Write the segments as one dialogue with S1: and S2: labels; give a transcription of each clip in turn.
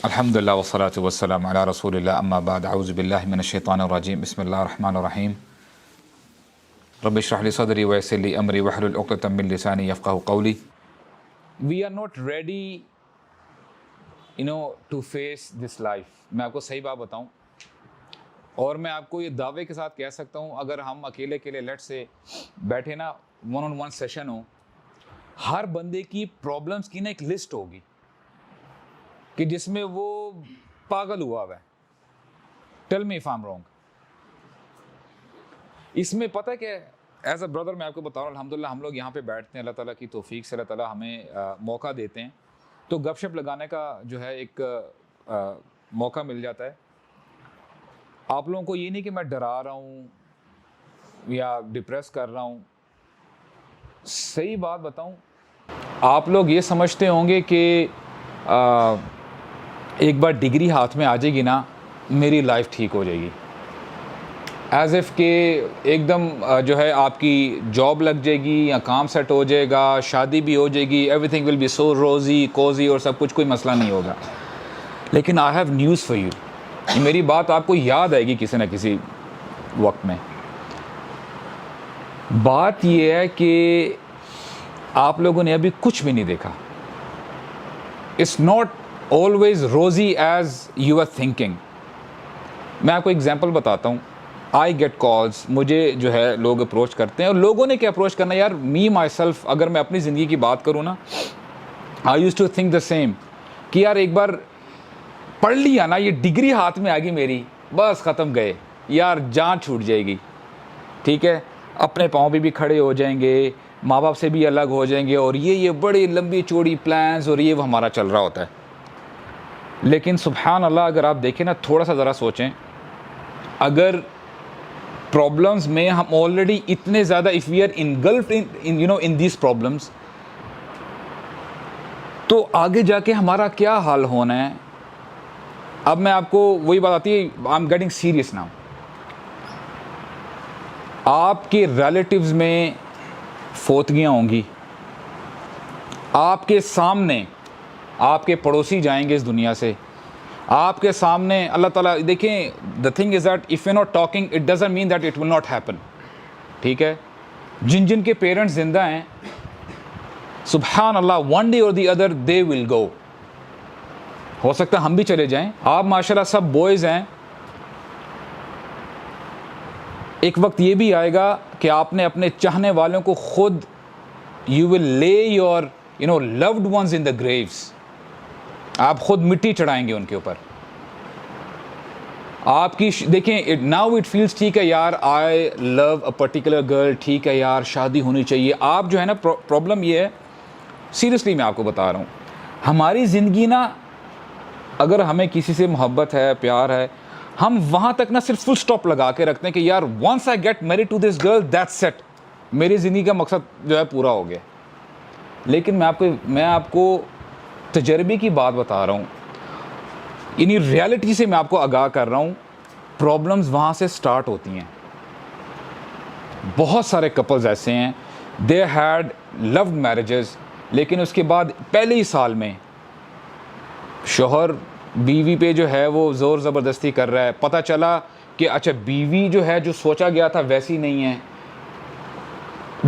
S1: الحمدللہ والصلاة والسلام علی رسول اللہ اما بعد اعوذ باللہ من الشیطان الرجیم بسم اللہ الرحمن الرحیم رب اشرح لی صدری ویسر لی امری واحلل عقدۃ من لسانی یفقہوا قولی. We are not ready to face this life. میں آپ کو صحیح بات بتاؤں اور میں آپ کو یہ دعوے کے ساتھ کہہ سکتا ہوں، اگر ہم اکیلے لیٹ سے بیٹھے نا ون آن ون سیشن ہو، ہر بندے کی پرابلمس کی نا ایک لسٹ ہوگی کہ جس میں وہ پاگل ہوا ہے. Tell me if I am wrong. اس میں پتہ ہے کہ ایز اے بردر میں آپ کو بتا رہا ہوں، الحمدللہ ہم لوگ یہاں پہ بیٹھتے ہیں، اللہ تعالیٰ کی توفیق سے اللہ تعالیٰ ہمیں موقع دیتے ہیں تو گپ شپ لگانے کا جو ہے ایک موقع مل جاتا ہے. آپ لوگوں کو یہ نہیں کہ میں ڈرا رہا ہوں یا ڈپریس کر رہا ہوں. صحیح بات بتاؤں، آپ لوگ یہ سمجھتے ہوں گے کہ ایک بار ڈگری ہاتھ میں آ جائے گی نا میری لائف ٹھیک ہو جائے گی، ایز ایف کہ ایک دم جو ہے آپ کی جاب لگ جائے گی یا کام سیٹ ہو جائے گا، شادی بھی ہو جائے گی، ایوری تھنگ ول بی سو روزی کوزی اور سب کچھ، کوئی مسئلہ نہیں ہوگا. لیکن I have news for you. میری بات آپ کو یاد آئے گی کسی نہ کسی وقت میں. بات یہ ہے کہ آپ لوگوں نے ابھی کچھ بھی نہیں دیکھا. It's not always rosy as you are thinking. میں آپ کو ایگزامپل بتاتا ہوں. I get calls، مجھے جو ہے لوگ اپروچ کرتے ہیں، اور لوگوں نے کیا اپروچ کرنا یار، me myself اگر میں اپنی زندگی کی بات کروں نا، I used to think the same کہ یار ایک بار پڑھ لیا نا، یہ ڈگری ہاتھ میں آ گئی میری، بس ختم گئے یار، جان چھوٹ جائے گی. ٹھیک ہے، اپنے پاؤں پہ بھی کھڑے ہو جائیں گے، ماں باپ سے بھی الگ ہو جائیں گے، اور یہ بڑی لمبی چوڑی پلانز اور یہ وہ ہمارا چل رہا ہوتا ہے. لیکن سبحان اللہ اگر آپ دیکھیں نا، تھوڑا سا ذرا سوچیں، اگر پرابلمز میں ہم آلریڈی اتنے زیادہ if we are engulfed in these problems, تو آگے جا کے ہمارا کیا حال ہونا ہے. اب میں آپ کو وہی بات آتی ہے، I am getting serious now. آپ کے ریلیٹیوز میں فوتگیاں ہوں گی، آپ کے سامنے آپ کے پڑوسی جائیں گے اس دنیا سے، آپ کے سامنے اللہ تعالیٰ. دیکھیں، the thing is that if you not talking it doesn't mean that it will not happen. ٹھیک ہے، جن کے پیرنٹس زندہ ہیں، سبحان اللہ، ون ڈے اور دی ادر دے ول گو. ہو سکتا ہے ہم بھی چلے جائیں. آپ ماشاءاللہ سب بوائز ہیں، ایک وقت یہ بھی آئے گا کہ آپ نے اپنے چاہنے والوں کو خود یو ول لے your loved ones in the graves. آپ خود مٹی چڑھائیں گے ان کے اوپر. آپ کی دیکھیں ناؤ اٹ فیلس، ٹھیک ہے یار، آئی لو اے پرٹیکولر گرل، ٹھیک ہے یار شادی ہونی چاہیے. آپ جو ہے نا، پرابلم یہ ہے، سیریسلی میں آپ کو بتا رہا ہوں، ہماری زندگی نا، اگر ہمیں کسی سے محبت ہے، پیار ہے، ہم وہاں تک نا صرف فل سٹاپ لگا کے رکھتے ہیں کہ یار once I get married to this girl that's it، میری زندگی کا مقصد جو ہے پورا ہو گیا. لیکن میں آپ کو تجربے کی بات بتا رہا ہوں، یعنی ریالٹی سے میں آپ کو آگاہ کر رہا ہوں. پرابلمز وہاں سے سٹارٹ ہوتی ہیں. بہت سارے کپلز ایسے ہیں، دے ہیڈ لوڈ میرجز، لیکن اس کے بعد پہلے ہی سال میں شوہر بیوی پہ جو ہے وہ زور زبردستی کر رہا ہے. پتہ چلا کہ اچھا بیوی جو ہے جو سوچا گیا تھا ویسی نہیں ہے.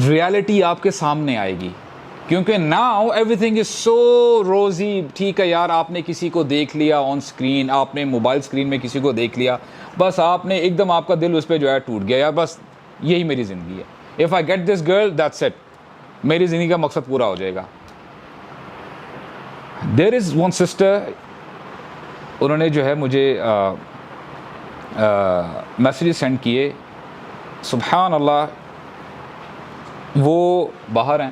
S1: ریالٹی آپ کے سامنے آئے گی، کیونکہ ناؤ ایوری تھنگ از سو روزی. ٹھیک ہے یار، آپ نے کسی کو دیکھ لیا آن اسکرین، آپ نے موبائل اسکرین میں کسی کو دیکھ لیا، بس آپ نے ایک دم آپ کا دل اس پہ جو ہے ٹوٹ گیا، یار بس یہی میری زندگی ہے. If I get this girl that's it, میری زندگی کا مقصد پورا ہو جائے گا. دیر از ون سسٹر، انہوں نے جو ہے مجھے میسیج سینڈ کیے. سبحان اللہ، وہ باہر ہیں،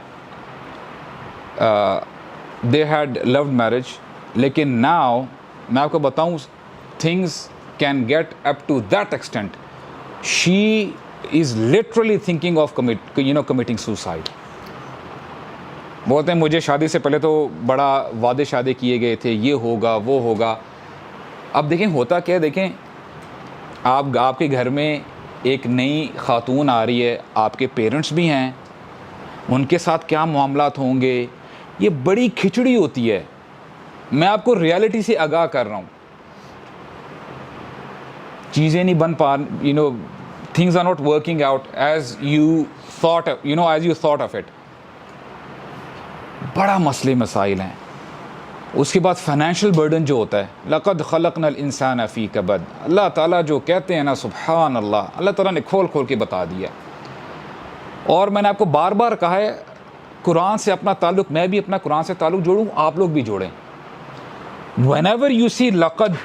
S1: دے ہیڈ لوڈ میرج، لیکن ناؤ میں آپ کو بتاؤں things can get up to that extent. She is literally thinking of committing suicide. بولتے ہیں مجھے شادی سے پہلے تو بڑا وعدے شادے کیے گئے تھے، یہ ہوگا وہ ہوگا. اب دیکھیں ہوتا کیا ہے، دیکھیں آپ کے گھر میں ایک نئی خاتون آ رہی ہے، آپ کے پیرنٹس بھی ہیں، ان کے ساتھ کیا معاملات ہوں گے، یہ بڑی کھچڑی ہوتی ہے. میں آپ کو ریالٹی سے آگاہ کر رہا ہوں. چیزیں نہیں بن پا, things are not working out as you thought of it. بڑا مسئلے مسائل ہیں. اس کے بعد فائنینشیل برڈن جو ہوتا ہے, لقد خلقنا الانسان فی کبد, اللہ تعالیٰ جو کہتے ہیں نا, سبحان اللہ, اللہ تعالیٰ نے کھول کھول کے بتا دیا. اور میں نے آپ کو بار بار کہا ہے, قرآن سے اپنا تعلق, میں بھی اپنا قرآن سے تعلق جوڑوں, آپ لوگ بھی جوڑیں. whenever you see لقد,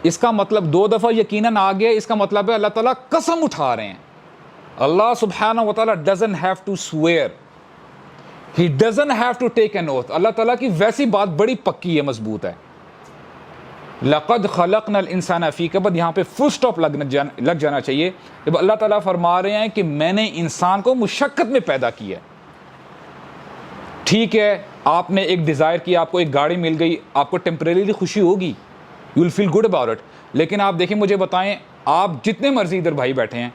S1: اس کا مطلب 2 دفعہ یقیناً آ گیا, اس کا مطلب ہے اللہ تعالیٰ قسم اٹھا رہے ہیں. اللہ سبحانہ و تعالیٰ doesn't have to swear, he doesn't have to take an oath. اللہ تعالیٰ کی ویسی بات بڑی پکی ہے, مضبوط ہے. لقد خلقنا الانسان فی کبد, یہاں پہ فل سٹاپ لگ جانا چاہیے جب اللہ تعالیٰ فرما رہے ہیں کہ میں نے انسان کو مشقت میں پیدا کیا. ٹھیک ہے, آپ نے ایک ڈیزائر کیا, آپ کو ایک گاڑی مل گئی, آپ کو ٹیمپریریلی خوشی ہوگی, you will feel good about it. لیکن آپ دیکھیں, مجھے بتائیں, آپ جتنے مرضی ادھر بھائی بیٹھے ہیں,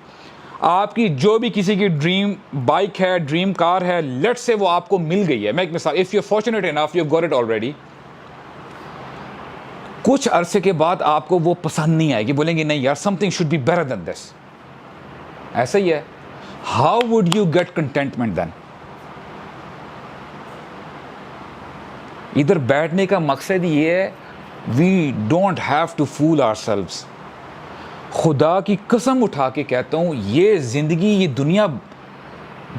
S1: آپ کی جو بھی کسی کی ڈریم بائک ہے, ڈریم کار ہے, لیٹ سے وہ آپ کو مل گئی ہے. میں ایک مثال, if you fortunate enough you got it already, کچھ عرصے کے بعد آپ کو وہ پسند نہیں آئے گی, بولیں گے نہیں یار, something should be better than this. ایسا ہی ہے. How would you get contentment then? ادھر بیٹھنے کا مقصد یہ ہے, we don't have to fool ourselves. خدا کی قسم اٹھا کے کہتا ہوں, یہ زندگی, یہ دنیا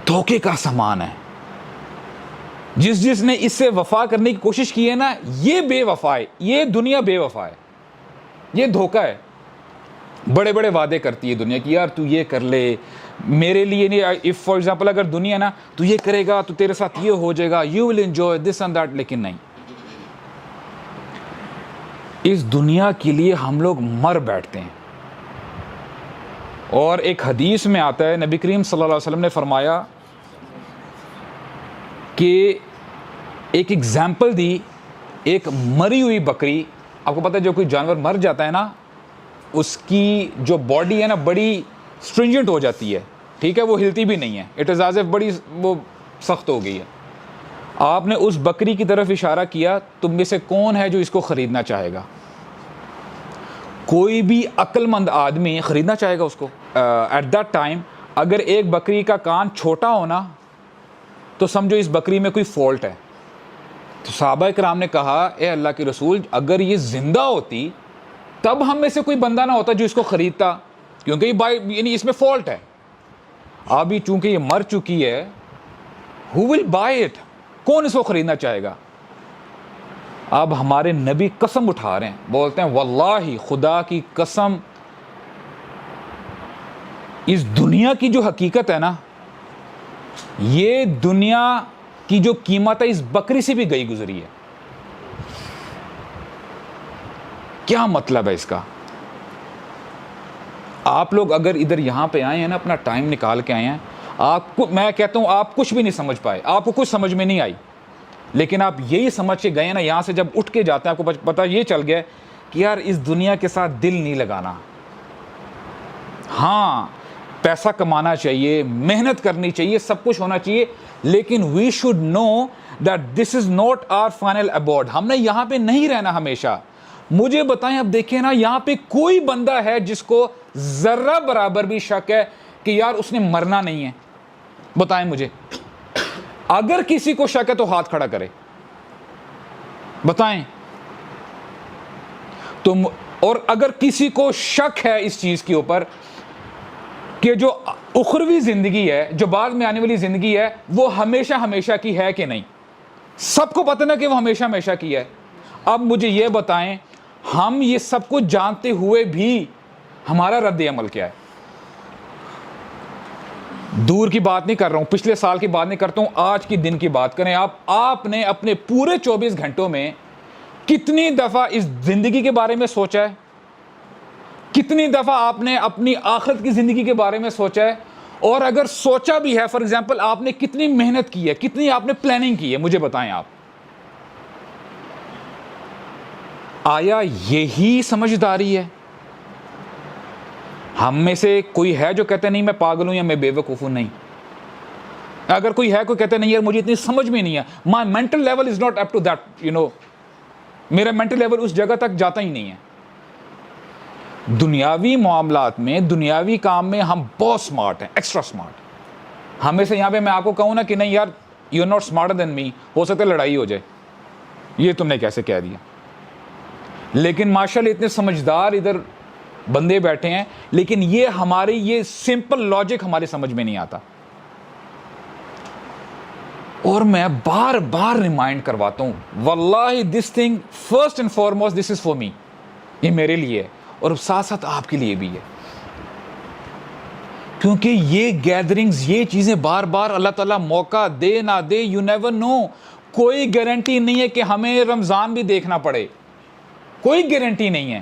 S1: دھوکے کا سامان ہے. جس نے اس سے وفا کرنے کی کوشش کی ہے نا, یہ بے وفا ہے, یہ دنیا بے وفا ہے, یہ دھوکہ ہے. بڑے بڑے وعدے کرتی ہے دنیا کی, یار تو یہ کر لے میرے لیے, نہیں, اف فار ایگزامپل اگر دنیا نا تو یہ کرے گا تو تیرے ساتھ یہ ہو جائے گا, you will enjoy this and that. لیکن نہیں, اس دنیا کے لیے ہم لوگ مر بیٹھتے ہیں. اور ایک حدیث میں آتا ہے, نبی کریم صلی اللہ علیہ وسلم نے فرمایا کہ ایک ایگزامپل دی, ایک مری ہوئی بکری. آپ کو پتہ ہے جو کوئی جانور مر جاتا ہے نا, اس کی جو باڈی ہے نا بڑی اسٹرنجنٹ ہو جاتی ہے, ٹھیک ہے, وہ ہلتی بھی نہیں ہے, اٹ از ایز اف بڑی وہ سخت ہو گئی ہے. آپ نے اس بکری کی طرف اشارہ کیا, تم میں سے کون ہے جو اس کو خریدنا چاہے گا؟ کوئی بھی عقل مند آدمی خریدنا چاہے گا اس کو. ایٹ دیٹ ٹائم اگر ایک بکری کا کان چھوٹا ہونا تو سمجھو اس بکری میں کوئی فالٹ ہے. تو صحابہ کرام نے کہا, اے اللہ کے رسول, اگر یہ زندہ ہوتی تب ہم میں سے کوئی بندہ نہ ہوتا جو اس کو خریدتا, کیونکہ یہ یعنی اس میں فالٹ ہے. ابھی چونکہ یہ مر چکی ہے, who will buy it, کون اس کو خریدنا چاہے گا؟ اب ہمارے نبی قسم اٹھا رہے ہیں, بولتے ہیں واللہ, خدا کی قسم, اس دنیا کی جو حقیقت ہے نا, یہ دنیا کی جو قیمت ہے اس بکری سے بھی گئی گزری ہے. کیا مطلب ہے اس کا؟ آپ لوگ اگر ادھر یہاں پہ آئے ہیں نا, اپنا ٹائم نکال کے آئے ہیں, آپ کو میں کہتا ہوں آپ کچھ بھی نہیں سمجھ پائے, آپ کو کچھ سمجھ میں نہیں آئی, لیکن آپ یہی سمجھ کے گئے نا, یہاں سے جب اٹھ کے جاتے ہیں آپ کو پتہ یہ چل گیا کہ یار اس دنیا کے ساتھ دل نہیں لگانا. ہاں, پیسہ کمانا چاہیے, محنت کرنی چاہیے, سب کچھ ہونا چاہیے, لیکن we should know that this is not our final abode. ہم نے یہاں پہ نہیں رہنا ہمیشہ. مجھے بتائیں, اب دیکھیں نا, یہاں پہ کوئی بندہ ہے جس کو ذرہ برابر بھی شک ہے کہ یار اس نے مرنا نہیں ہے؟ بتائیں مجھے. اگر کسی کو شک ہے تو ہاتھ کھڑا کرے, بتائیں. تم, اور اگر کسی کو شک ہے اس چیز کے اوپر کہ جو اخروی زندگی ہے, جو بعد میں آنے والی زندگی ہے, وہ ہمیشہ ہمیشہ کی ہے کہ نہیں؟ سب کو پتہ نا کہ وہ ہمیشہ ہمیشہ کی ہے. اب مجھے یہ بتائیں, ہم یہ سب کچھ جانتے ہوئے بھی ہمارا رد عمل کیا ہے؟ دور کی بات نہیں کر رہا ہوں, پچھلے سال کی بات نہیں کرتا ہوں, آج کی دن کی بات کریں. آپ نے اپنے پورے 24 گھنٹوں میں کتنی دفعہ اس زندگی کے بارے میں سوچا ہے؟ کتنی دفعہ آپ نے اپنی آخرت کی زندگی کے بارے میں سوچا ہے؟ اور اگر سوچا بھی ہے, فار ایگزامپل, آپ نے کتنی محنت کی ہے, کتنی آپ نے پلاننگ کی ہے؟ مجھے بتائیں آپ. آیا یہی سمجھداری ہے؟ ہم میں سے کوئی ہے جو کہتے نہیں میں پاگل ہوں یا میں بے وقوف ہوں؟ نہیں. اگر کوئی ہے, کوئی کہتے نہیں یار مجھے اتنی سمجھ میں نہیں ہے, my mental level is not up to that, میرا مینٹل لیول اس جگہ تک جاتا ہی نہیں ہے. دنیاوی معاملات میں, دنیاوی کام میں ہم بہت سمارٹ ہیں, ایکسٹرا سمارٹ. ہمیں سے یہاں پہ میں آپ کو کہوں نا کہ نہیں یار you are not smarter than می, ہو سکتا ہے لڑائی ہو جائے, یہ تم نے کیسے کہہ دیا. لیکن ماشاءاللہ اتنے سمجھدار ادھر بندے بیٹھے ہیں, لیکن یہ ہماری یہ سمپل لاجک ہمارے سمجھ میں نہیں آتا. اور میں بار بار ریمائنڈ کرواتا ہوں, واللہ this thing first and foremost this is for me, یہ میرے لیے ہے اور ساتھ ساتھ آپ کے لیے بھی ہے. کیونکہ یہ گیدرنگز, یہ چیزیں بار بار اللہ تعالیٰ موقع دے نہ دے, یو نیور نو. کوئی گارنٹی نہیں ہے کہ ہمیں رمضان بھی دیکھنا پڑے, کوئی گارنٹی نہیں ہے.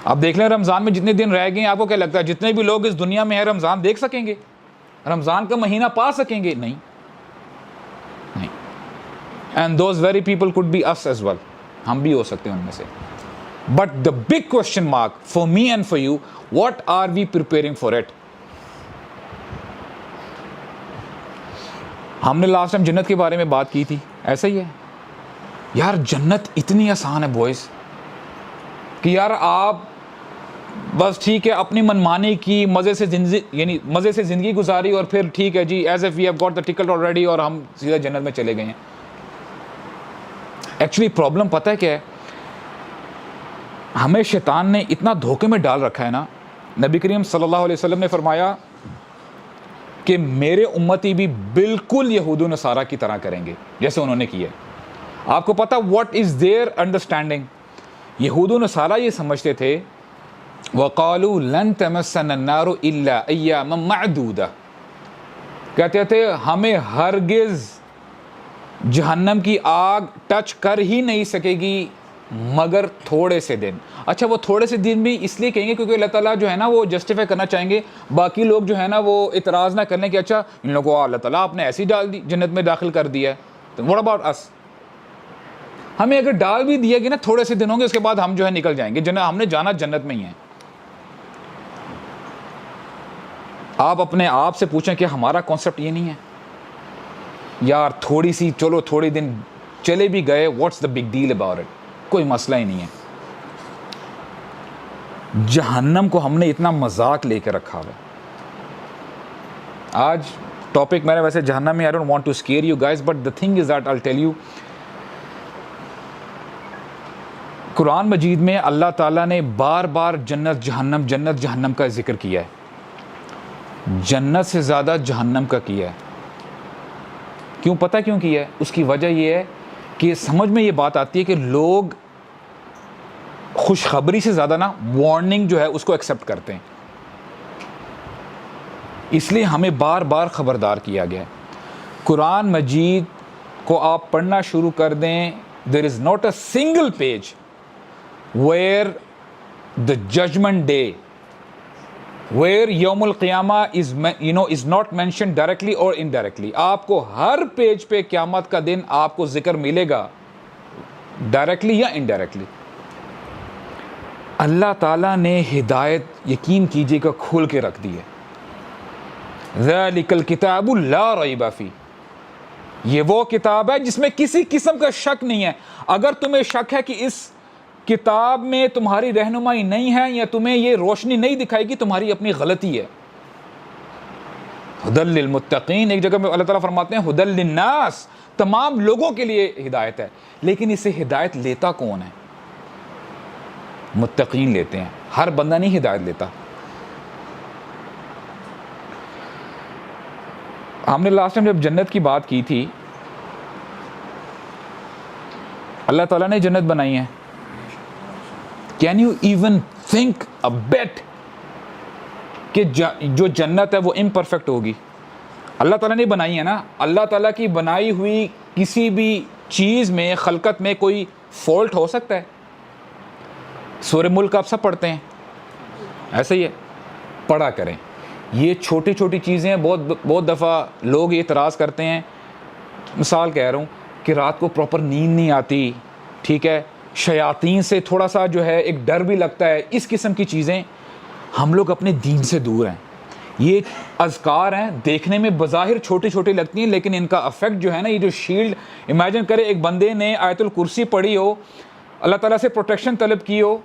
S1: آپ دیکھ لیں رمضان میں جتنے دن رہ گئے ہیں, آپ کو کیا لگتا ہے جتنے بھی لوگ اس دنیا میں ہیں رمضان دیکھ سکیں گے, رمضان کا مہینہ پا سکیں گے؟ نہیں. And those very people could be us as well, ہم بھی ہو سکتے ہیں ان میں سے. But the big question mark for me and for you, what are we preparing for it. ہم نے لاسٹ ٹائم جنت کے بارے میں بات کی تھی, ایسا ہی ہے یار. جنت اتنی آسان ہے بوائز کہ یار آپ بس ٹھیک ہے اپنی منمانی کی, مزے سے یعنی مزے سے زندگی گزاری, اور پھر ٹھیک ہے جی as if we have got the ticket already, اور ہم سیدھا جنت میں چلے گئے ہیں. ایکچولی پرابلم پتہ ہے کیا ہے, ہمیں شیطان نے اتنا دھوکے میں ڈال رکھا ہے نا. نبی کریم صلی اللہ علیہ وسلم نے فرمایا کہ میرے امتی بھی بالکل یہود و نصارہ کی طرح کریں گے جیسے انہوں نے کیا. آپ کو پتہ واٹ از دیئر انڈرسٹینڈنگ, یہود و نصارہ یہ سمجھتے تھے وَقَالُوا لَن تَمَسَّنَا النَّارُ إِلَّا أَيَّامًا مَعْدُودَةً, کہتے تھے ہمیں ہرگز جہنم کی آگ ٹچ کر ہی نہیں سکے گی مگر تھوڑے سے دن. اچھا وہ تھوڑے سے دن بھی اس لیے کہیں گے کیونکہ اللہ تعالیٰ جو ہے نا وہ جسٹیفائی کرنا چاہیں گے, باقی لوگ جو ہے نا وہ اعتراض نہ کرنے کہ اچھا ان لوگوں کو اللہ تعالیٰ آپ نے ایسی ڈال دی جنت میں داخل کر دیا ہے, تو واٹ اباؤٹ اس. ہمیں اگر ڈال بھی دیا گیا نا تھوڑے سے دن ہوں گے, اس کے بعد ہم جو ہے نکل جائیں گے, ہم نے جانا جنت میں ہی ہے. آپ اپنے آپ سے پوچھیں کہ ہمارا کانسیپٹ یہ نہیں ہے یار تھوڑی سی, چلو تھوڑے دن چلے بھی گئے, what's the big deal about it, کوئی مسئلہ ہی نہیں ہے. جہنم کو ہم نے اتنا مذاق لے کے رکھا ہوا. آج ٹاپک میرا ویسے جہنم میں, I don't want to scare you guys, but the thing is that I'll tell you, قرآن مجید میں اللہ تعالیٰ نے بار بار جنت جہنم کا ذکر کیا ہے. جنت سے زیادہ جہنم کا کیا ہے. کیوں؟ پتہ کیوں کیا ہے؟ اس کی وجہ یہ ہے کہ سمجھ میں یہ بات آتی ہے کہ لوگ خوشخبری سے زیادہ نا وارننگ جو ہے اس کو ایکسیپٹ کرتے ہیں, اس لیے ہمیں بار بار خبردار کیا گیا ہے. قرآن مجید کو آپ پڑھنا شروع کر دیں, there is not a single page where the judgment day, where یوم القیامہ is not mentioned directly or indirectly. آپ کو ہر پیج پہ قیامت کا دن آپ کو ذکر ملے گا ڈائریکٹلی یا انڈائریکٹلی. اللہ تعالیٰ نے ہدایت یقین کیجیے گا کھول کے رکھ دی ہے. ذَلِكَ الْكِتَابُ لَا رَيْبَ فِيهِ, یہ وہ کتاب ہے جس میں کسی قسم کا شک نہیں ہے. اگر تمہیں شک ہے کہ اس کتاب میں تمہاری رہنمائی نہیں ہے یا تمہیں یہ روشنی نہیں دکھائے گی, تمہاری اپنی غلطی ہے. ہدی للمتقین, ایک جگہ میں اللہ تعالیٰ فرماتے ہیں ہدی للناس, تمام لوگوں کے لیے ہدایت ہے. لیکن اسے ہدایت لیتا کون ہے؟ متقین لیتے ہیں, ہر بندہ نہیں ہدایت لیتا. ہم نے لاسٹ ٹائم جب جنت کی بات کی تھی, اللہ تعالیٰ نے جنت بنائی ہے. Can you even think a but کہ جو جنت ہے وہ امپرفیکٹ ہوگی؟ اللہ تعالیٰ نے بنائی ہے نا. اللہ تعالیٰ کی بنائی ہوئی کسی بھی چیز میں, خلقت میں کوئی فالٹ ہو سکتا ہے؟ سورہ ملک آپ سب پڑھتے ہیں, ایسا ہی ہے, پڑھا کریں. یہ چھوٹی چھوٹی چیزیں بہت دفعہ لوگ اعتراض کرتے ہیں. مثال کہہ رہا ہوں کہ رات کو پراپر نیند نہیں آتی, ٹھیک ہے, شیاطین سے تھوڑا سا جو ہے ایک ڈر بھی لگتا ہے, اس قسم کی چیزیں. ہم لوگ اپنے دین سے دور ہیں. یہ اذکار ہیں، دیکھنے میں بظاہر چھوٹی چھوٹی لگتی ہیں، لیکن ان کا افیکٹ جو ہے نا، یہ جو شیلڈ، امیجن کرے ایک بندے نے آیت الکرسی پڑھی ہو، اللہ تعالیٰ سے پروٹیکشن طلب کی ہو،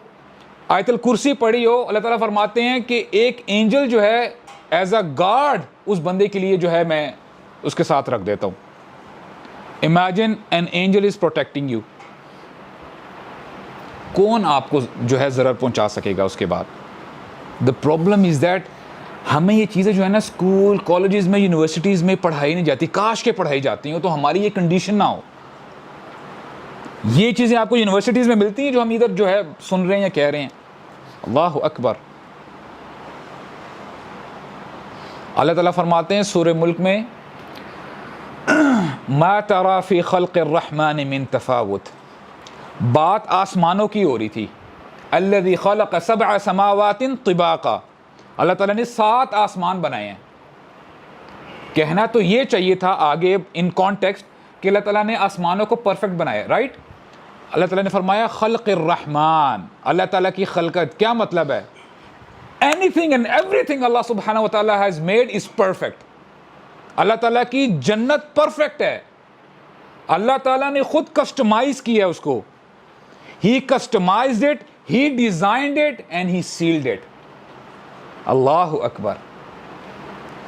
S1: آیت الکرسی پڑھی ہو، اللہ تعالیٰ فرماتے ہیں کہ ایک اینجل جو ہے ایز اے گارڈ اس بندے کے لیے جو ہے میں اس کے ساتھ رکھ دیتا ہوں. Imagine an angel is protecting you. کون آپ کو جو ہے ضرر پہنچا سکے گا اس کے بعد؟ دا پرابلم از دیٹ ہمیں یہ چیزیں جو ہے نا اسکول کالجز میں یونیورسٹیز میں پڑھائی نہیں جاتی. کاش کے پڑھائی جاتی ہوں تو ہماری یہ کنڈیشن نہ ہو. یہ چیزیں آپ کو یونیورسٹیز میں ملتی ہیں جو ہم ادھر جو ہے سن رہے ہیں یا کہہ رہے ہیں. اللہ اکبر. اللہ تعالیٰ فرماتے ہیں سورہ ملک میں ما ترى فی خلق الرحمن من تفاوت. بات آسمانوں کی ہو رہی تھی. الذی خلق سبع سماوات طباقا. اللہ تعالیٰ نے 7 آسمان بنائے ہیں. کہنا تو یہ چاہیے تھا آگے ان کانٹیکسٹ کہ اللہ تعالیٰ نے آسمانوں کو پرفیکٹ بنایا، رائٹ؟ اللہ تعالیٰ نے فرمایا خلق الرحمن، اللہ تعالیٰ کی خلقت. کیا مطلب ہے؟ anything and everything اللہ سبحانہ و تعالیٰ has made is perfect. اللہ تعالیٰ کی جنت پرفیکٹ ہے. اللہ تعالیٰ نے خود کسٹمائز کیا ہے اس کو. He customized it, he designed it and he sealed it. Allah Akbar.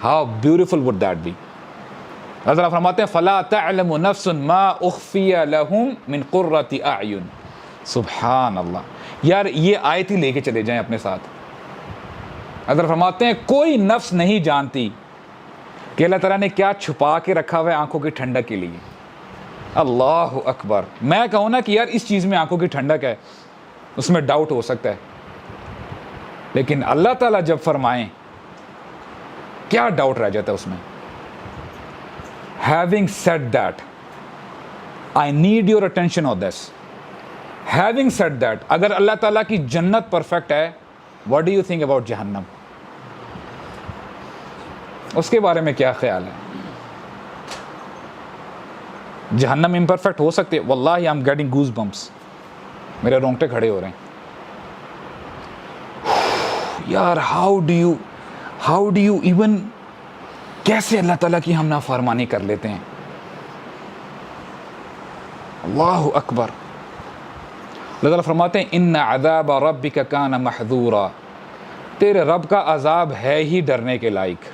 S1: How beautiful would that be. اللہ تعالیٰ فرماتے ہیں فَلَا تَعْلَمُ نَفْسٌ مَا أُخْفِيَ لَهُمْ مِنْ قُرَّةِ أَعْيُنٍ. سبحان اللہ. یار یہ آیت ہی لے کے چلے جائیں اپنے ساتھ. اللہ فرماتے ہیں کوئی نفس نہیں جانتی کہ اللہ تعالیٰ نے کیا چھپا کے رکھا ہوا ہے آنکھوں کی ٹھنڈک کے لیے. اللہ اکبر. میں کہوں نا کہ یار اس چیز میں آنکھوں کی ٹھنڈک ہے، اس میں ڈاؤٹ ہو سکتا ہے، لیکن اللہ تعالیٰ جب فرمائیں کیا ڈاؤٹ رہ جاتا ہے اس میں. Having said that, I need your attention on this. Having said that, اگر اللہ تعالیٰ کی جنت پرفیکٹ ہے, what do you think about جہنم؟ اس کے بارے میں کیا خیال ہے؟ جہنم امپرفیکٹ ہو سکتے؟ واللہ I'm getting goosebumps. میرے رونگٹے کھڑے ہو رہے ہیں. یار how do you even کیسے اللہ تعالیٰ کی ہم نافرمانی کر لیتے ہیں؟ اللہ اکبر. اللہ تعالیٰ فرماتے ہیں ان عذاب ربک کان محذورا. تیرے رب کا عذاب ہے ہی ڈرنے کے لائق.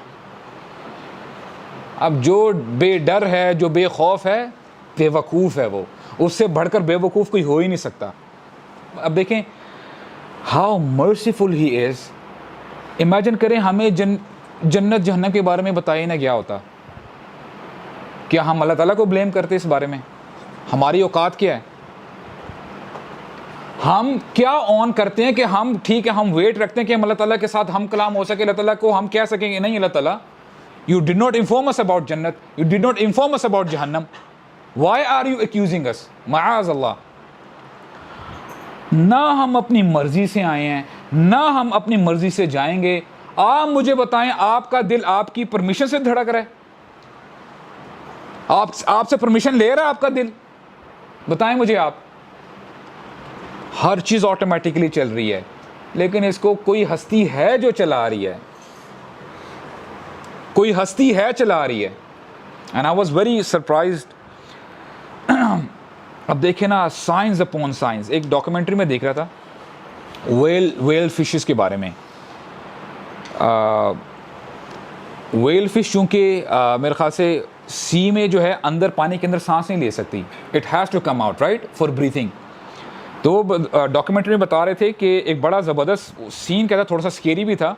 S1: اب جو بے ڈر ہے، جو بے خوف ہے، بے وقوف ہے. وہ اس سے بڑھ کر بے وقوف کوئی ہو ہی نہیں سکتا. اب دیکھیں how merciful he is. Imagine کریں ہمیں جنت جہنم کے بارے میں بتایا نہ گیا ہوتا، کیا ہم اللہ تعالیٰ کو بلیم کرتے اس بارے میں؟ ہماری اوقات کیا ہے؟ ہم کیا آن کرتے ہیں کہ ہم ٹھیک ہے ہم ویٹ رکھتے ہیں کہ ہم اللہ تعالیٰ کے ساتھ ہم کلام ہو سکے، اللہ تعالیٰ کو ہم کہہ سکیں گے نہیں اللہ تعالیٰ you did not inform us about جنت, you did not inform us about جہنم, why are you accusing us؟ معاذ اللہ. نہ ہم اپنی مرضی سے آئے ہیں، نہ ہم اپنی مرضی سے جائیں گے. آپ مجھے بتائیں آپ کا دل آپ کی پرمیشن سے دھڑک رہا ہے؟ آپ سے پرمیشن لے رہا ہے آپ کا دل؟ بتائیں مجھے آپ. ہر چیز آٹومیٹکلی چل رہی ہے، لیکن اس کو کوئی ہستی ہے جو چلا رہی ہے، کوئی ہستی ہے چلا رہی ہے. And I was very surprised. اب دیکھیں نا سائنس اپون سائنس. ایک ڈاکومنٹری میں دیکھ رہا تھا ویل فشز کے بارے میں. ویل فش چونکہ میرے خیال سے سی میں جو ہے اندر پانی کے اندر سانس نہیں لے سکتی. It has to come out right for breathing. تو ڈاکومنٹری میں بتا رہے تھے کہ ایک بڑا زبردست سین کیا تھا، تھوڑا سا اسکیری بھی تھا،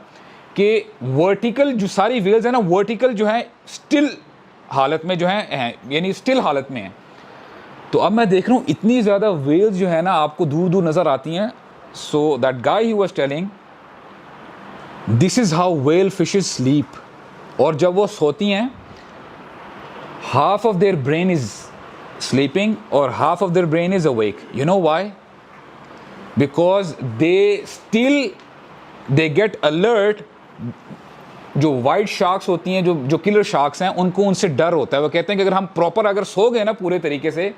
S1: کہ ورٹیکل جو ساری ویلز ہیں نا ورٹیکل جو ہیں اسٹل حالت میں جو ہیں، یعنی اسٹل حالت میں ہیں. تو اب میں دیکھ رہا ہوں اتنی زیادہ ویلز جو ہے نا آپ کو دور دور نظر آتی ہیں. So that guy he was telling this is how whale fishes sleep. اور جب وہ سوتی ہیں half of their brain is sleeping اور half of their brain is awake. You know why? Because they get alert. جو white sharks ہوتی ہیں، جو کلر شارکس ہیں، ان کو ان سے ڈر ہوتا ہے. وہ کہتے ہیں کہ اگر ہم پراپر اگر سو گئے نا پورے طریقے سے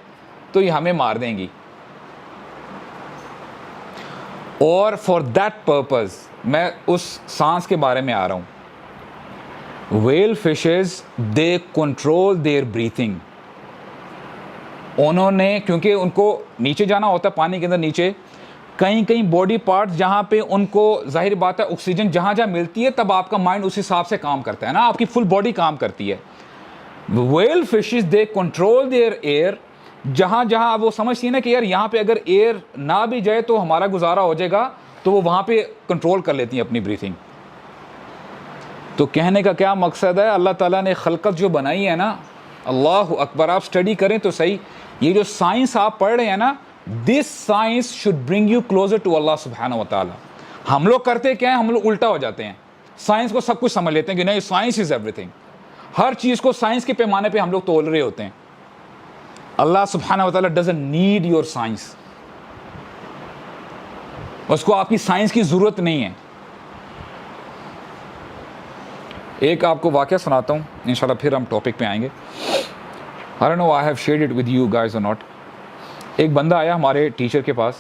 S1: تو یہ ہمیں مار دیں گی. اور فار دیٹ پرپز میں اس سانس کے بارے میں آ رہا ہوں. whale fishes they control their breathing. انہوں نے کیونکہ ان کو نیچے جانا ہوتا ہے پانی کے اندر نیچے, کہیں کہیں باڈی پارٹس جہاں پہ ان کو ظاہر بات ہے آکسیجن جہاں جہاں ملتی ہے تب آپ کا مائنڈ اس حساب سے کام کرتا ہے نا, آپ کی فل باڈی کام کرتی ہے. whale fishes they control their air, جہاں جہاں وہ سمجھتی ہیں نا کہ یار یہاں پہ اگر ایئر نہ بھی جائے تو ہمارا گزارا ہو جائے گا, تو وہ وہاں پہ کنٹرول کر لیتی ہیں اپنی بریتھنگ. تو کہنے کا کیا مقصد ہے, اللہ تعالیٰ نے خلقت جو بنائی ہے نا, اللہ اکبر, آپ اسٹڈی کریں تو صحیح, یہ جو سائنس آپ پڑھ رہے ہیں نا, this science should bring you closer to اللہ سبحانہ و تعالیٰ. ہم لوگ کرتے کیا ہیں, ہم لوگ الٹا ہو جاتے ہیں, سائنس کو سب کچھ سمجھ لیتے ہیں کہ نہیں سائنس از ایوری تھنگ, ہر چیز کو سائنس کے پیمانے پہ ہم لوگ تول رہے ہوتے ہیں. اللہ سبحانہ و تعالیٰ ڈزنٹ نیڈ یور سائنس, اس کو آپ کی سائنس کی ضرورت نہیں ہے. ایک آپ کو واقعہ سناتا ہوں, انشاءاللہ پھر ہم ٹاپک پہ آئیں گے. I don't know I have shared it with you guys or not. ایک بندہ آیا ہمارے ٹیچر کے پاس,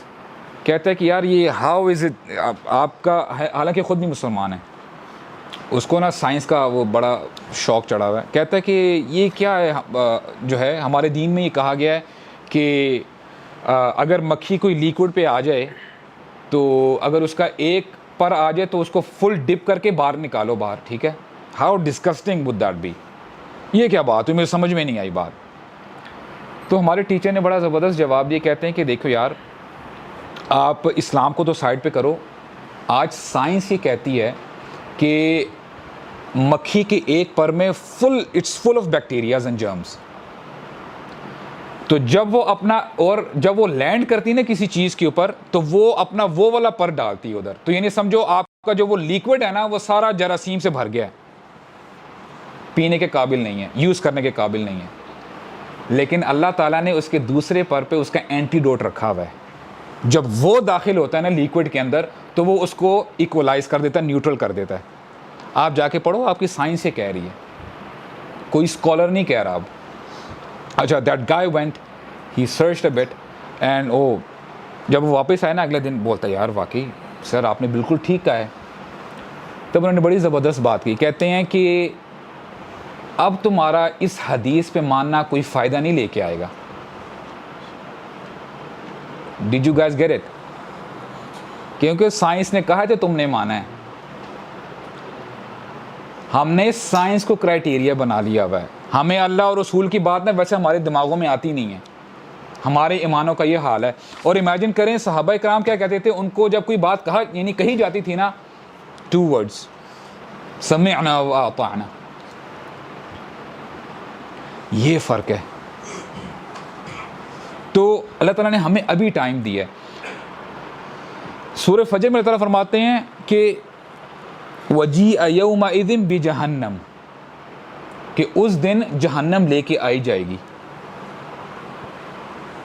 S1: کہتا ہے کہ یار یہ ہاؤ از اٹ, آپ کا حالانکہ خود بھی مسلمان ہے, اس کو نا سائنس کا وہ بڑا شوق چڑھا ہوا ہے. کہتا ہے کہ یہ کیا ہے جو ہے ہمارے دین میں یہ کہا گیا ہے کہ اگر مکھی کوئی لیکوڈ پہ آ جائے تو اگر اس کا ایک پر آ جائے تو اس کو فل ڈپ کر کے باہر نکالو باہر, ٹھیک ہے. How disgusting would that be, یہ کیا بات ہے, مجھے سمجھ میں نہیں آئی بات. تو ہمارے ٹیچر نے بڑا زبردست جواب دیا, کہتے ہیں کہ دیکھو یار آپ اسلام کو تو سائڈ پہ کرو, آج سائنس یہ کہتی ہے کہ مکھی کے ایک پر میں it's full of bacterias and germs. تو جب وہ اپنا اور جب وہ لینڈ کرتی نا کسی چیز کے اوپر تو وہ اپنا وہ والا پر ڈالتی ہے ادھر, تو یعنی سمجھو آپ کا جو وہ لیکوڈ ہے نا وہ سارا جراثیم سے بھر گیا ہے, پینے کے قابل نہیں ہے, یوز کرنے کے قابل نہیں ہے. لیکن اللہ تعالیٰ نے اس کے دوسرے پر پہ اس کا اینٹی ڈوٹ رکھا ہوا ہے, جب وہ داخل ہوتا ہے نا لیکوڈ کے اندر تو وہ اس کو ایکولائز کر دیتا ہے, نیوٹرل کر دیتا ہے. آپ جا کے پڑھو, آپ کی سائنس یہ کہہ رہی ہے, کوئی اسکالر نہیں کہہ رہا اب. اچھا that guy went, he searched a but and جب وہ واپس آئے نا اگلے دن بولتا ہے یار واقعی سر آپ نے بالکل ٹھیک کہا ہے. تب انہوں نے بڑی زبردست بات کی, کہتے ہیں کہ اب تمہارا اس حدیث پہ ماننا کوئی فائدہ نہیں لے کے آئے گا. Did you guys get it? کیونکہ سائنس نے کہا تو تم نے مانا ہے. ہم نے سائنس کو کرائٹیریا بنا لیا ہوا ہے, ہمیں اللہ اور رسول کی بات نہ ویسے ہمارے دماغوں میں آتی نہیں ہے, ہمارے ایمانوں کا یہ حال ہے. اور امیجن کریں صحابہ کرام کیا کہتے تھے, ان کو جب کوئی بات کہی جاتی تھی نا, 2 words, سمعنا واطعنا. یہ فرق ہے. تو اللہ تعالیٰ نے ہمیں ابھی ٹائم دیا ہے. سورہ فجر میں اللہ تعالیٰ فرماتے ہیں کہ وَجِیءَ یَوْمَئِذٍ بِجَہَنَّمَ, کہ اس دن جہنم لے کے آئی جائے گی.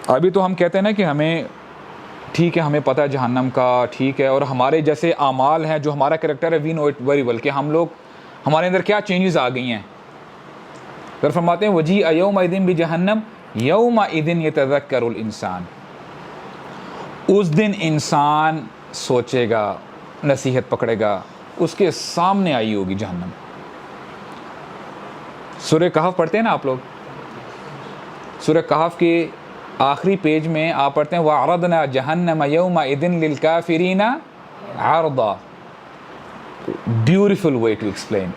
S1: ابھی تو ہم کہتے ہیں نا کہ ہمیں ٹھیک ہے, ہمیں پتہ ہے جہنم کا, ٹھیک ہے, اور ہمارے جیسے اعمال ہیں, جو ہمارا کریکٹر ہے, وی نو اٹ ویری ویل, کہ ہم لوگ ہمارے اندر کیا چینجز آ گئی ہیں. پھر فرماتے ہیں وَجِیءَ یَوْمَئِذٍ بِجَہَنَّمَ یَوْمَئِذٍ یَتَذَکَّرُ الْإِنسان, اس دن انسان سوچے گا, نصیحت پکڑے گا, اس کے سامنے آئی ہوگی جہنم. سورہ کہف پڑھتے ہیں نا آپ لوگ, سورہ کہف کے آخری پیج میں آپ پڑھتے ہیں وَعَرَضْنَا جَهَنَّمَ يَوْمَئِذٍ لِلْكَافِرِينَ عَرْضًا. Beautiful way to explain.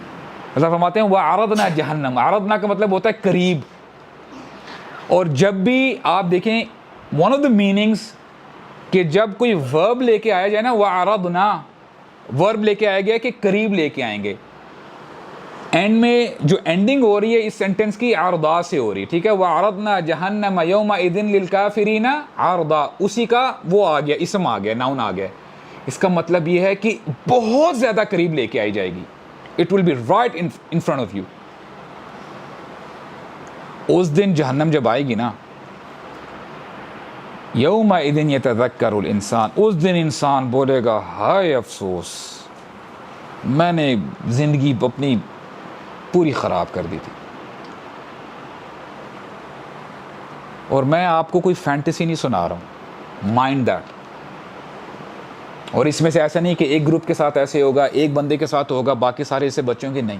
S1: اللہ فرماتے ہیں وَعَرَضْنَا جَهَنَّمَ, عَرَضْنَا کا مطلب ہوتا ہے قریب. اور جب بھی آپ دیکھیں ون آف دا میننگس کہ جب کوئی ورب لے کے آیا جائے نا, وَعَرَضْنَا ورب لے کے آیا گیا کہ قریب لے کے آئیں گے. اینڈ میں جو اینڈنگ ہو رہی ہے اس سینٹنس کی عرضا سے ہو رہی ہے, ٹھیک ہے. وَعَرَضْنَا جَهَنَّمَ يَوْمَئِذٍ لِلْكَافِرِينَ عَرْضًا, اسی کا وہ آ گیا, اسم آ گیا, ناؤن آ گیا. اس کا مطلب یہ ہے کہ بہت زیادہ قریب لے کے آئی جائے گی. It will be right in front of you. اس دن جہنم جب آئے گی نا, یومئذ یتذکر الانسان, اس دن انسان بولے گا ہائے افسوس, میں نے زندگی اپنی پوری خراب کر دی تھی. اور میں آپ کو کوئی فینٹیسی نہیں سنا رہا ہوں, مائنڈ دیٹ. اور اس میں سے ایسا نہیں کہ ایک گروپ کے ساتھ ایسے ہوگا, ایک بندے کے ساتھ ہوگا, باقی سارے اسے بچوں کے نہیں.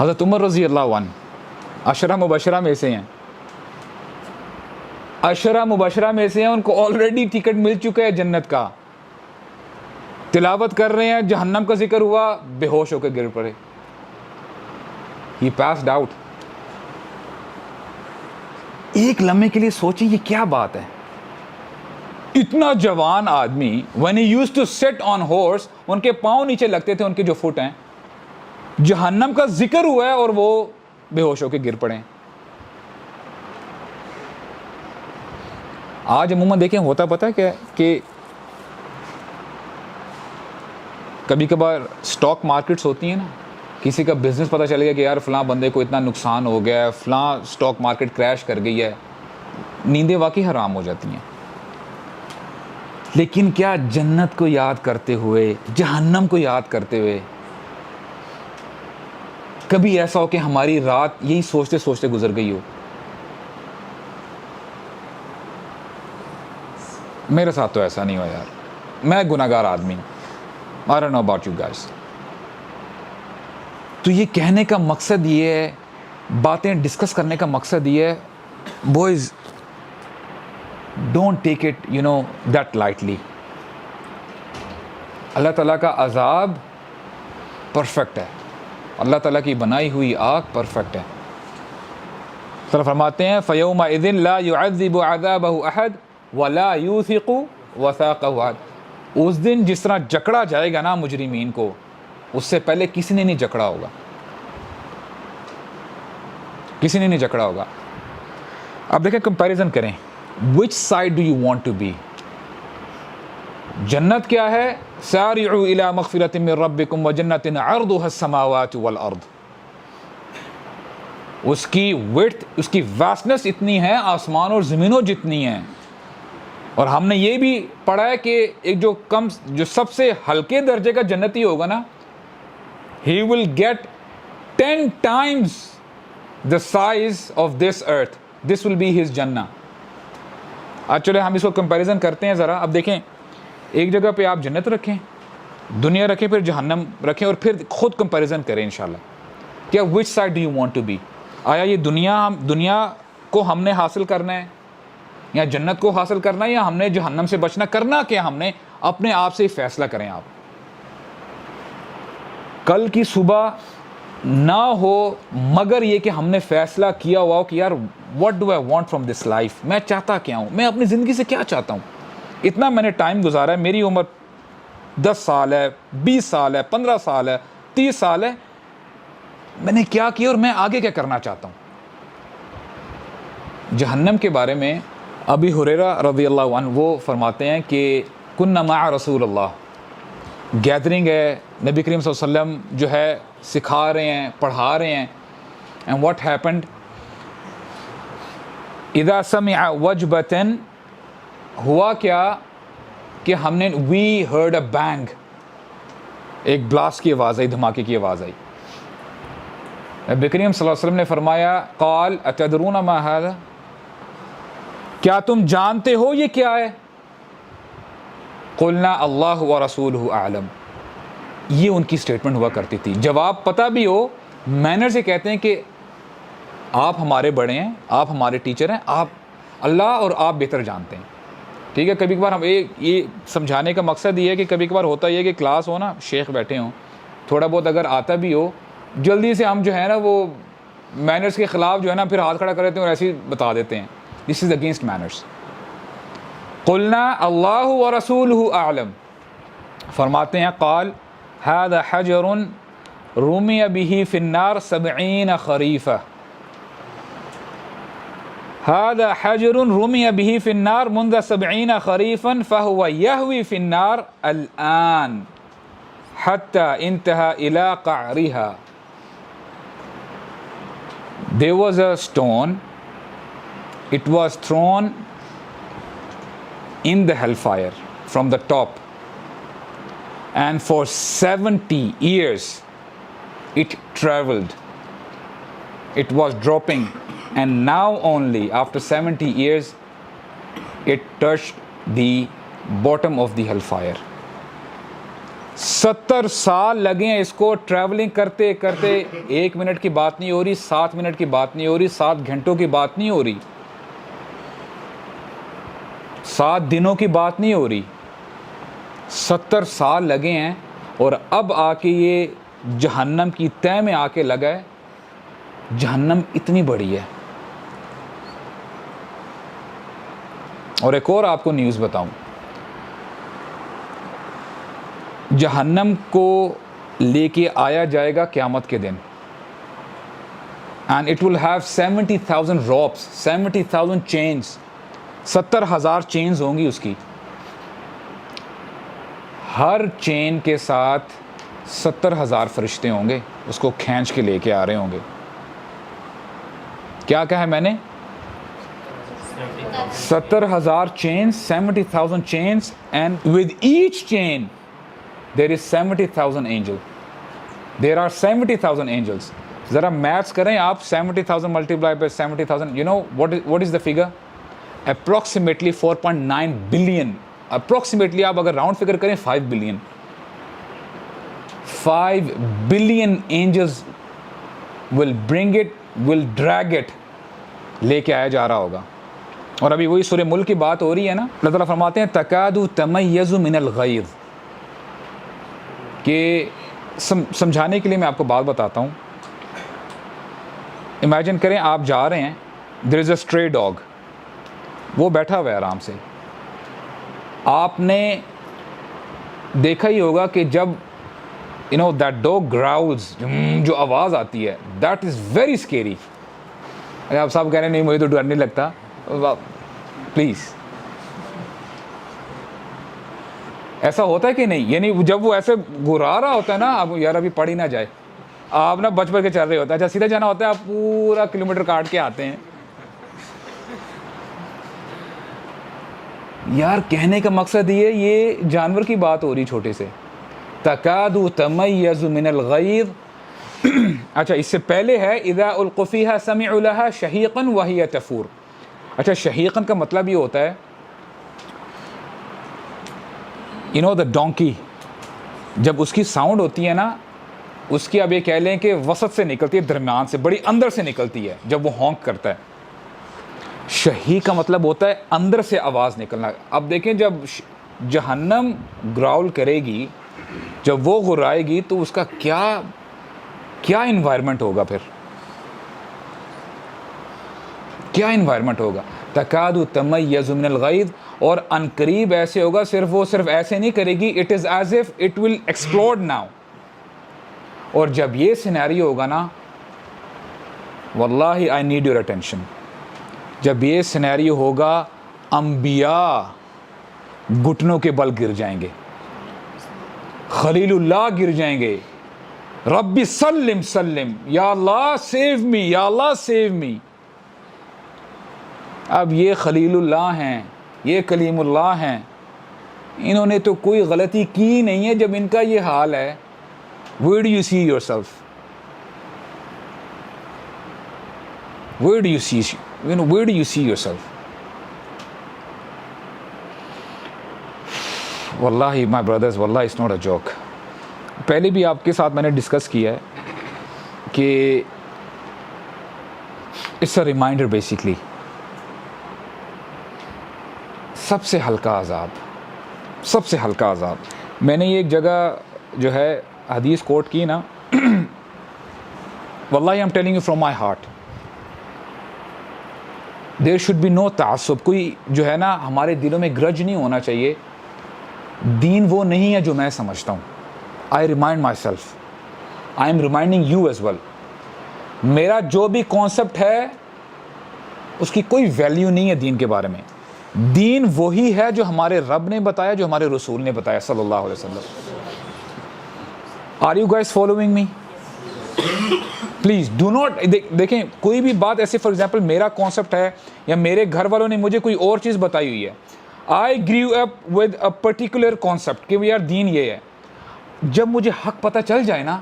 S1: حضرت عمر رضی اللہ عنہ عشرہ مبشرہ میں سے ہیں، عشرہ مبشرہ میں سے ہیں، ان کو آلریڈی ٹکٹ مل چکا ہے جنت کا، تلاوت کر رہے ہیں، جہنم کا ذکر ہوا، بے ہوش ہو کے گر پڑے. He passed out. ایک لمحے کے لیے سوچیں یہ کیا بات ہے. اتنا جوان آدمی when he used to sit on horse ان کے پاؤں نیچے لگتے تھے، ان کے جو فٹ ہیں، جہنم کا ذکر ہوا ہے اور وہ بے ہوش ہو کے گر پڑے. آج عموماً دیکھیں ہوتا پتہ ہے کیا کہ کبھی کبھار سٹاک مارکیٹس ہوتی ہیں نا، کسی کا بزنس پتہ چل گیا کہ یار فلاں بندے کو اتنا نقصان ہو گیا ہے، فلاں سٹاک مارکیٹ کریش کر گئی ہے، نیندیں واقعی حرام ہو جاتی ہیں. لیکن کیا جنت کو یاد کرتے ہوئے، جہنم کو یاد کرتے ہوئے کبھی ایسا ہو کہ ہماری رات یہی سوچتے سوچتے گزر گئی ہو؟ میرے ساتھ تو ایسا نہیں ہوا یار، میں گناہگار آدمی ہوں. I don't know about you guys. تو یہ کہنے کا مقصد یہ ہے، باتیں ڈسکس کرنے کا مقصد یہ ہے، boys don't take it that lightly. اللہ تعالیٰ کا عذاب پرفیکٹ ہے، اللہ تعالیٰ کی بنائی ہوئی آگ پرفیکٹ ہے. تو فرماتے ہیں فَيَوْمَئِذٍ لَا يُعَذِّبُ عَذَابَهُ أَحَدٌ وَلَا يُوثِقُ وَثَاقَهُ أَحَدٌ. اس دن جس طرح جکڑا جائے گا نا مجرمین کو، اس سے پہلے کسی نے نہیں جکڑا ہوگا، کسی نے نہیں جکڑا ہوگا. اب دیکھیں کمپیریزن کریں، which side do you want to be؟ جنت کیا ہے؟ سارعوا الى مغفرۃ من ربکم وجنۃ عرضها السماوات والارض. اس کی width، اس کی واسٹنس اتنی ہے آسمان اور زمینوں جتنی ہیں. اور ہم نے یہ بھی پڑھا ہے کہ ایک جو سب سے ہلکے درجے کا جنتی ہوگا نا، he will get 10 times the size of this earth. This will be his Jannah. چلے ہم اس کو کمپیریزن کرتے ہیں ذرا. اب دیکھیں ایک جگہ پہ آپ جنت رکھیں، دنیا رکھیں، پھر جہنم رکھیں، اور پھر خود کمپیریزن کریں انشاءاللہ. کیا which side do you want to be؟ آیا یہ دنیا کو ہم نے حاصل کرنا ہے یا جنت کو حاصل کرنا ہے، یا ہم نے جہنم سے بچنا؟ کرنا کیا ہم نے؟ اپنے آپ سے ہی فیصلہ کریں. آپ کل کی صبح نہ ہو مگر یہ کہ ہم نے فیصلہ کیا ہوا ہو کہ یار what do I want from this life؟ میں چاہتا کیا ہوں، میں اپنی زندگی سے کیا چاہتا ہوں. اتنا میں نے ٹائم گزارا ہے، میری عمر 10 سال ہے، 20 سال ہے، 15 سال ہے، 30 سال ہے، میں نے کیا کیا اور میں آگے کیا کرنا چاہتا ہوں. جہنم کے بارے میں ابی ہریرہ رضی اللہ عنہ وہ فرماتے ہیں کہ کننا مع رسول اللہ، گیدرنگ ہے، نبی کریم صلی اللہ علیہ وسلم جو ہے سکھا رہے ہیں، پڑھا رہے ہیں. اینڈ واٹ ہیپنڈ اذا سمع وجبتن، ہوا کیا کہ ہم نے وی ہرڈ اے بینگ، ایک بلاسٹ کی آواز آئی، دھماکے کی آواز آئی. نبی کریم صلی اللہ علیہ وسلم نے فرمایا قال اتدرون ما هذا، کیا تم جانتے ہو یہ کیا ہے؟ قلنا اللہ ورسولہ اعلم. یہ ان کی سٹیٹمنٹ ہوا کرتی تھی. جواب پتہ بھی ہو، مینر سے کہتے ہیں کہ آپ ہمارے بڑے ہیں، آپ ہمارے ٹیچر ہیں، آپ اللہ اور آپ بہتر جانتے ہیں. ٹھیک ہے. کبھی کبھار ہم یہ سمجھانے کا مقصد یہ ہے کہ کبھی کبھار ہوتا یہ ہے کہ کلاس ہو نا، شیخ بیٹھے ہوں، تھوڑا بہت اگر آتا بھی ہو، جلدی سے ہم جو ہے نا وہ مینرز کے خلاف جو ہے نا پھر ہاتھ کھڑا کر دیتے ہیں اور ایسے ہی بتا دیتے ہیں دس از اگینسٹ مینرز. قلنا اللہ ورسولہ اعلم. فرماتے ہیں قال هذا حجر رمی به فی النار 70 خریفہ. هذا حجر رمی به فی النار منذ 70 خریفا فهو یهوی فی النار الآن حتی انتہى الى قعرها. There was a stone, it was thrown in the hellfire from the top, and for 70 years it traveled, it was dropping, and now only after 70 years it touched the bottom of the hellfire. 70 سال لگے ہیں اس کو travelling کرتے کرتے. 1 minute کی بات نہیں ہو رہی, 7 منٹ کی بات نہیں ہو رہی, 7 گھنٹوں کی بات نہیں ہو رہی, 7 دنوں کی بات نہیں ہو رہی. 70 سال لگے ہیں اور اب آ کے یہ جہنم کی تہ میں آ کے لگا ہے. جہنم اتنی بڑی ہے. اور ایک اور آپ کو نیوز بتاؤں, جہنم کو لے کے آیا جائے گا قیامت کے دن, and it will have 70,000 ropes, 70,000 chains, 70,000 chains ہوں گی اس کی. ہر چین کے ساتھ 70,000 فرشتے ہوں گے اس کو کھینچ کے لے کے آ رہے ہوں گے. کیا کہا ہے میں نے؟ 70,000 chains, 70,000 chains, and with each chain there is 70,000 angels. There are 70,000 angels. ذرا میتھس کریں آپ. 70,000 multiplied by 70,000, you know what is the figure? Approximately 4.9 billion. Approximately آپ اگر راؤنڈ فگر کریں 5 billion. 5 billion angels will bring it, will drag it, لے کے آیا جا رہا ہوگا. اور ابھی وہی سورہ ملک کی بات ہو رہی ہے نا. اللہ تعالیٰ فرماتے ہیں تکاد تمیز من الغیظ, کہ سمجھانے کے لیے میں آپ کو بات بتاتا ہوں. امیجن کریں آپ جا رہے ہیں, there is a stray dog, وہ بیٹھا ہوا ہے آرام سے. آپ نے دیکھا ہی ہوگا کہ جب that dog growls, جو آواز آتی ہے, that is very scary. اگر آپ صاحب کہہ رہے ہیں نہیں مجھے تو ڈر نہیں لگتا, پلیز ایسا ہوتا ہے کہ نہیں؟ یعنی جب وہ ایسے گھرا رہا ہوتا ہے نا, آپ یار ابھی پڑ ہی نہ جائے, آپ نا بچ کے چل رہے ہوتے ہیں. اچھا سیدھا جانا ہوتا ہے, آپ پورا کلومیٹر کاٹ کے آتے ہیں. یار کہنے کا مقصد یہ جانور کی بات ہو رہی چھوٹے سے. تکاد تمیز من الغیظ. اچھا اس سے پہلے ہے اذا القوا فیہا سمعوا لها شہیقا وہی تفور. اچھا شہیقا کا مطلب یہ ہوتا ہے the donkey, جب اس کی ساؤنڈ ہوتی ہے نا, اس کی اب یہ کہہ لیں کہ وسط سے نکلتی ہے, درمیان سے, بڑی اندر سے نکلتی ہے جب وہ ہونک کرتا ہے. شہیق کا مطلب ہوتا ہے اندر سے آواز نکلنا. اب دیکھیں جب جہنم گراؤل کرے گی, جب وہ غرائے گی تو اس کا کیا انوائرمنٹ ہوگا, پھر کیا انوائرمنٹ ہوگا. تکاد تمیز من الغیظ, اور ان قریب ایسے ہوگا صرف ایسے نہیں کرے گی, it is as if it will explode now. اور جب یہ سینیریو ہوگا نا, واللہ آئی نیڈ یور اٹینشن, جب یہ سینیریو ہوگا انبیاء گھٹنوں کے بل گر جائیں گے, خلیل اللہ گر جائیں گے, ربی سلم سلم, یا اللہ سیو می, یا اللہ سیو می. اب یہ خلیل اللہ ہیں, یہ کلیم اللہ ہیں, انہوں نے تو کوئی غلطی کی نہیں ہے جب ان کا یہ حال ہے. Where do you see yourself? Where do you see yourself? Wallahi my brothers, wallahi it's not a joke. پہلے بھی آپ کے ساتھ میں نے ڈسکس کیا ہے کہ it's a reminder basically. سب سے ہلکا عذاب, سب سے ہلکا عذاب. میں نے یہ ایک جگہ جو ہے حدیث کوٹ کی نا, واللہ I am telling you from my heart, there should be no تعصب. کوئی جو ہے نا ہمارے دلوں میں گرج نہیں ہونا چاہیے. دین وہ نہیں ہے جو میں سمجھتا ہوں. I remind myself, I am reminding you as well. میرا جو بھی کانسیپٹ ہے اس کی کوئی ویلیو نہیں ہے دین کے بارے میں. دین وہی ہے جو ہمارے رب نے بتایا, جو ہمارے رسول نے بتایا صلی اللہ علیہ وسلم. Are you guys following me? Please do not, دیکھیں کوئی بھی بات ایسے, فار ایگزامپل میرا کانسیپٹ ہے یا میرے گھر والوں نے مجھے کوئی اور چیز بتائی ہوئی ہے, I grew up with a particular concept کہ یار دین یہ ہے. جب مجھے حق پتہ چل جائے نا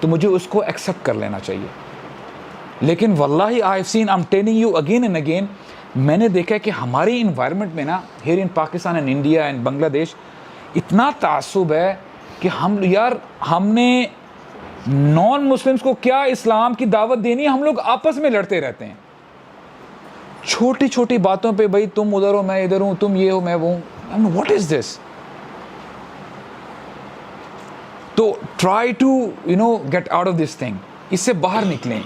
S1: تو مجھے اس کو ایکسیپٹ کر لینا چاہیے. لیکن واللہ I've seen, I'm telling you again and again, میں نے دیکھا کہ ہماری انوائرمنٹ میں نا, here in Pakistan and India and بنگلہ دیش, اتنا تعصب ہے کہ ہم نے نان مسلمس کو کیا اسلام کی دعوت دینی ہے، ہم لوگ آپس میں لڑتے رہتے ہیں چھوٹی چھوٹی باتوں پہ. بھائی تم ادھر ہو میں ادھر ہوں، تم یہ ہو میں وہ ہوں. What is this? تو try to get out of this thing. اس سے باہر نکلیں.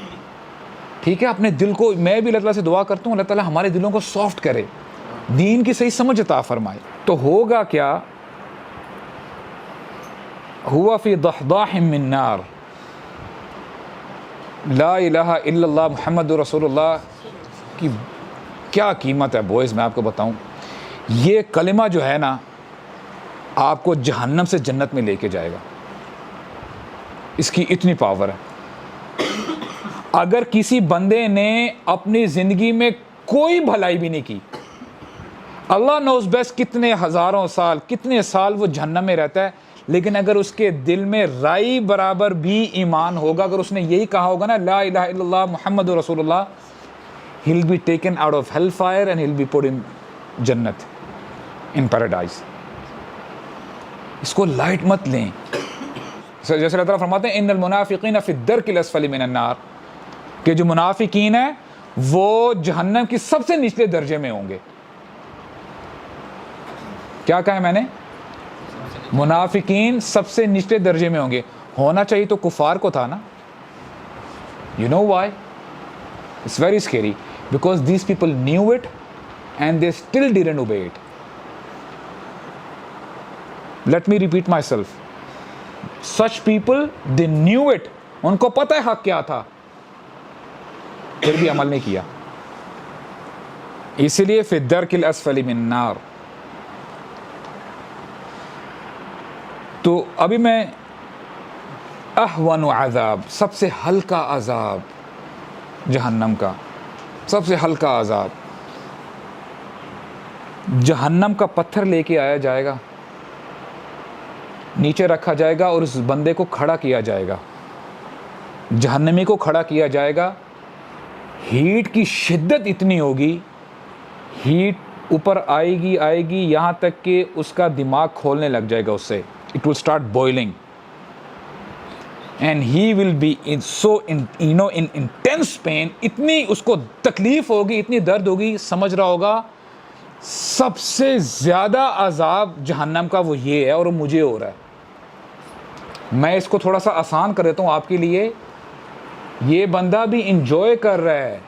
S1: ٹھیک ہے، اپنے دل کو، میں بھی اللہ تعالیٰ سے دعا کرتا ہوں اللہ تعالیٰ ہمارے دلوں کو سافٹ کرے، دین کی صحیح سمجھ عطا فرمائے. تو ہوگا کیا؟ ہوا فی ضحضاح من نار، لا الہ الا اللہ محمد رسول اللہ کی کیا قیمت ہے بوائز. میں آپ کو بتاؤں، یہ کلمہ جو ہے نا آپ کو جہنم سے جنت میں لے کے جائے گا. اس کی اتنی پاور ہے. اگر کسی بندے نے اپنی زندگی میں کوئی بھلائی بھی نہیں کی، اللہ نوز بیسٹ کتنے ہزاروں سال، کتنے سال وہ جہنم میں رہتا ہے، لیکن اگر اس کے دل میں رائی برابر بھی ایمان ہوگا، اگر اس نے یہی کہا ہوگا نا لا الہ الا اللہ محمد رسول اللہ، he'll be taken out of hellfire and he'll be put in جنت، in paradise. اس کو لائٹ مت لیں. جیسے اللہ تعالیٰ فرماتے ہیں ان المنافقین فی الدرک الاسفل من النار، کہ جو منافقین ہیں وہ جہنم کی سب سے نچلے درجے میں ہوں گے. کیا کہا ہے میں نے؟ منافقین سب سے نچلے درجے میں ہوں گے. ہونا چاہیے تو کفار کو تھا نا. You know why? It's very scary because these people knew it and they still didn't obey it. Let me repeat myself. Such people, they knew it. ان کو پتہ ہے حق کیا تھا، پھر بھی عمل نہیں کیا. اسی لیے فی الدرک الاسفل من النار. تو ابھی میں اہون عذاب، سب سے ہلکا عذاب جہنم کا، سب سے ہلکا عذاب. جہنم کا پتھر لے کے آیا جائے گا، نیچے رکھا جائے گا اور اس بندے کو کھڑا کیا جائے گا، جہنمی کو کھڑا کیا جائے گا. ہیٹ کی شدت اتنی ہوگی، ہیٹ اوپر آئے گی یہاں تک کہ اس کا دماغ کھولنے لگ جائے گا. اس سے it will start boiling and he will be in intense pain. اتنی اس کو تکلیف ہوگی، اتنی درد ہوگی، سمجھ رہا ہوگا سب سے زیادہ عذاب جہنم کا وہ یہ ہے اور وہ مجھے ہو رہا ہے. میں اس کو تھوڑا سا آسان کر دیتا ہوں آپ کے لیے. یہ بندہ بھی انجوائے کر رہا ہے،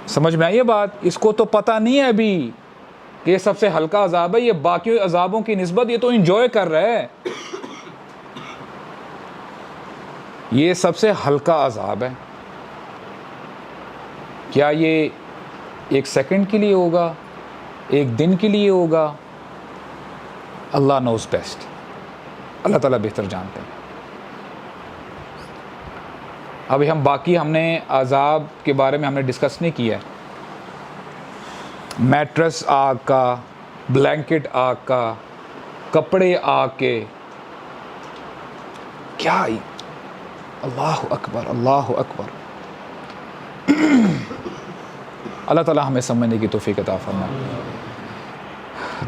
S1: سمجھ میں آئی یہ بات؟ اس کو تو پتہ نہیں ہے ابھی کہ یہ سب سے ہلکا عذاب ہے، یہ باقی عذابوں کی نسبت یہ تو انجوائے کر رہا ہے. یہ سب سے ہلکا عذاب ہے. کیا یہ ایک سیکنڈ کے لیے ہوگا، ایک دن کے لیے ہوگا؟ اللہ نوز بیسٹ، اللہ تعالیٰ بہتر جانتے ہیں. ابھی ہم نے عذاب کے بارے میں ہم نے ڈسکس نہیں کیا ہے. میٹرس آگ کا، بلینکٹ آگ کا، کپڑے آگ کے، کیا اللہ اکبر اللہ اکبر. اللہ تعالیٰ ہمیں سمجھنے کی توفیق عطا فرمائے.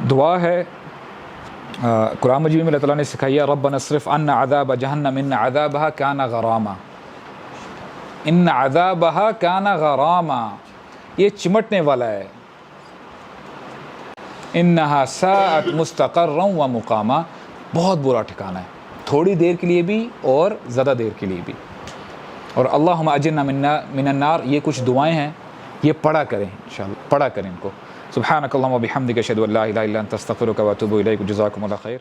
S1: دعا ہے قرآن مجید میں اللہ تعالیٰ نے سکھائی ہے ربنا اصرف عنا عذاب جہنم ان عذابها کان غراما. ان عذابها کان غراما، یہ چمٹنے والا ہے. انہا ساعت مستقرا و مقاما، بہت برا ٹھکانہ ہے، تھوڑی دیر کے لیے بھی اور زیادہ دیر کے لیے بھی. اور اللہم اجرنا من النار، یہ کچھ دعائیں ہیں، یہ پڑھا کریں انشاءاللہ، پڑھا کریں ان کو. سبحانک اللہم و بحمدک اشہد ان لا الہ الا انت استغفرک و اتوب الیک. جزاکم اللہ خیر.